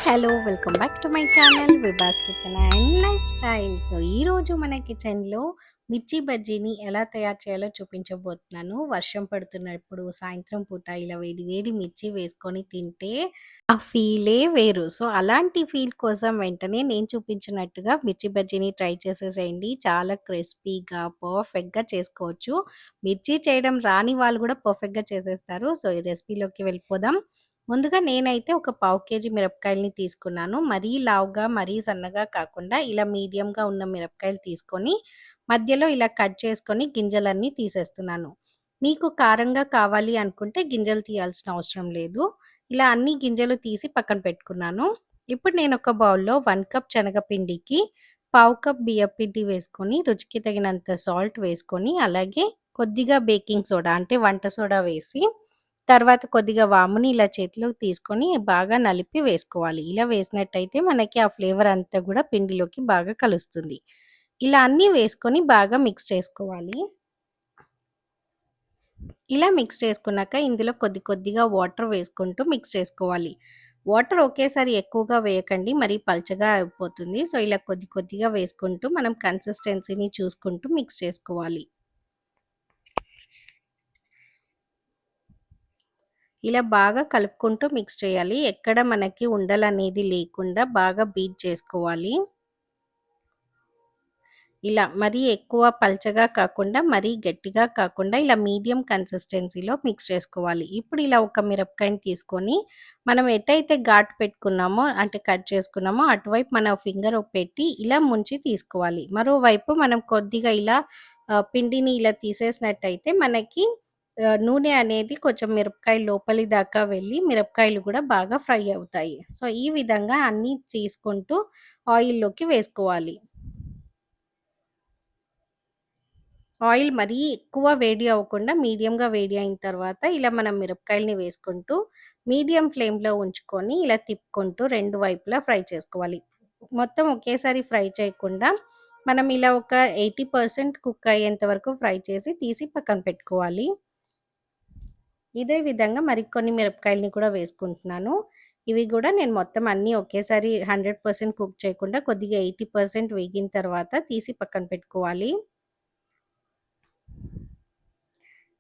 Hello welcome back to my channel Vibhas kitchen and life style. So ఈరోజు మన కిచెన్లో మిర్చి బజ్జీని ఎలా తయారు చేయాలో చూపించబోతున్నాను. వర్షం పడుతున్నప్పుడు సాయంత్రం పూట ఇలా వేడి వేడి మిర్చి వేసుకొని తింటే ఆ ఫీలే వేరు. సో అలాంటి ఫీల్ కోసం వెంటనే నేను చూపించినట్టుగా మిర్చి బజ్జీని ట్రై చేసేసేయండి. చాలా క్రిస్పీగా పర్ఫెక్ట్గా చేసుకోవచ్చు. మిర్చి చేయడం రాని వాళ్ళు కూడా పర్ఫెక్ట్గా చేసేస్తారు. సో ఈ రెసిపీలోకి వెళ్ళిపోదాం. ముందుగా నేనైతే ఒక పావు కేజీ మిరపకాయలని తీసుకున్నాను. మరీ లావుగా, మరీ సన్నగా కాకుండా ఇలా మీడియంగా ఉన్న మిరపకాయలు తీసుకొని మధ్యలో ఇలా కట్ చేసుకొని గింజలన్నీ తీసేస్తున్నాను. మీకు కారంగా కావాలి అనుకుంటే గింజలు తీయాల్సిన అవసరం లేదు. ఇలా అన్ని గింజలు తీసి పక్కన పెట్టుకున్నాను. ఇప్పుడు నేను ఒక బౌల్‌లో 1 కప్ శనగపిండికి పావు కప్ బియ్యపిండి వేసుకొని, రుచికి తగినంత సాల్ట్ వేసుకొని, అలాగే కొద్దిగా బేకింగ్ సోడా అంటే వంట సోడా వేసి తర్వాత కొద్దిగా వాముని ఇలా చేతిలోకి తీసుకొని బాగా నలిపి వేసుకోవాలి. ఇలా వేసినట్టయితే మనకి ఆ ఫ్లేవర్ అంతా కూడా పిండిలోకి బాగా కలుస్తుంది. ఇలా అన్నీ వేసుకొని బాగా మిక్స్ చేసుకోవాలి. ఇలా మిక్స్ చేసుకున్నాక ఇందులో కొద్ది కొద్దిగా వాటర్ వేసుకుంటూ మిక్స్ చేసుకోవాలి. వాటర్ ఒకేసారి ఎక్కువగా వేయకండి, మరీ పల్చగా అయిపోతుంది. సో ఇలా కొద్ది కొద్దిగా వేసుకుంటూ మనం కన్సిస్టెన్సీని చూసుకుంటూ మిక్స్ చేసుకోవాలి. ఇలా బాగా కలుపుకుంటూ మిక్స్ చేయాలి. ఎక్కడ మనకి ఉండలనేది లేకుండా బాగా బీట్ చేసుకోవాలి. ఇలా మరీ ఎక్కువ పల్చగా కాకుండా, మరీ గట్టిగా కాకుండా ఇలా మీడియం కన్సిస్టెన్సీలో మిక్స్ చేసుకోవాలి. ఇప్పుడు ఇలా ఒక మిరపకాయని తీసుకొని మనం ఎటైతే ఘాటు పెట్టుకున్నామో అంటే కట్ చేసుకున్నామో అటువైపు మన ఫింగర్ పెట్టి ఇలా ముంచి తీసుకోవాలి. మరోవైపు మనం కొద్దిగా ఇలా పిండిని ఇలా తీసేసినట్టయితే మనకి నూనె అనేది కొంచెం మిరపకాయ లోపలి దాకా వెళ్ళి మిరపకాయలు కూడా బాగా ఫ్రై అవుతాయి. సో ఈ విధంగా అన్నీ తీసుకుంటూ ఆయిల్‌లోకి వేసుకోవాలి. ఆయిల్ మరీ ఎక్కువ వేడి అవ్వకుండా మీడియంగా వేడి అయిన తర్వాత ఇలా మనం మిరపకాయలని వేసుకుంటూ మీడియం ఫ్లేమ్‌లో ఉంచుకొని ఇలా తిప్పుకుంటూ 2 వైపులా ఫ్రై చేసుకోవాలి. మొత్తం ఒకేసారి ఫ్రై చేయకుండా మనం ఇలా ఒక 80% కుక్ అయ్యేంత వరకు ఫ్రై చేసి తీసి పక్కన పెట్టుకోవాలి. ఇదే విధంగా మరికొన్ని మిరపకాయలని కూడా వేసుకుంటున్నాను. ఇవి కూడా నేను మొత్తం అన్నీ ఒకేసారి 100% కుక్ చేయకుండా కొద్దిగా 80% వేగిన తర్వాత తీసి పక్కన పెట్టుకోవాలి.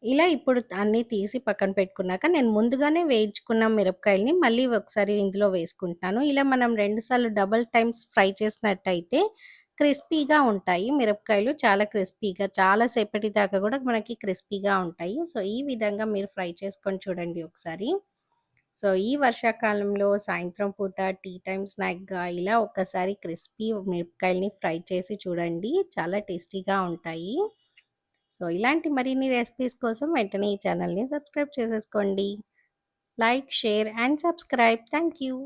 ఇలా ఇప్పుడు అన్నీ తీసి పక్కన పెట్టుకున్నాక నేను ముందుగానే వేయించుకున్న మిరపకాయలని మళ్ళీ ఒకసారి ఇందులో వేసుకుంటున్నాను. ఇలా మనం 2 సార్లు డబుల్ టైమ్స్ ఫ్రై చేసినట్టయితే క్రిస్పీగా ఉంటాయి. మిరపకాయలు చాలా క్రిస్పీగా చాలా సేపటి దాకా కూడా మనకి క్రిస్పీగా ఉంటాయి. సో ఈ విధంగా మీరు ఫ్రై చేసుకొని చూడండి ఒకసారి. సో ఈ వర్షాకాలంలో సాయంత్రం పూట టీ టైమ్ స్నాక్‌గా ఇలా ఒక్కసారి క్రిస్పీ మిరపకాయలని ఫ్రై చేసి చూడండి. చాలా టేస్టీగా ఉంటాయి. సో ఇలాంటి మరిన్ని రెసిపీస్ కోసం వెంటనే ఈ ఛానల్‌ని సబ్స్క్రైబ్ చేసేసుకోండి. Like, share and subscribe. Thank you.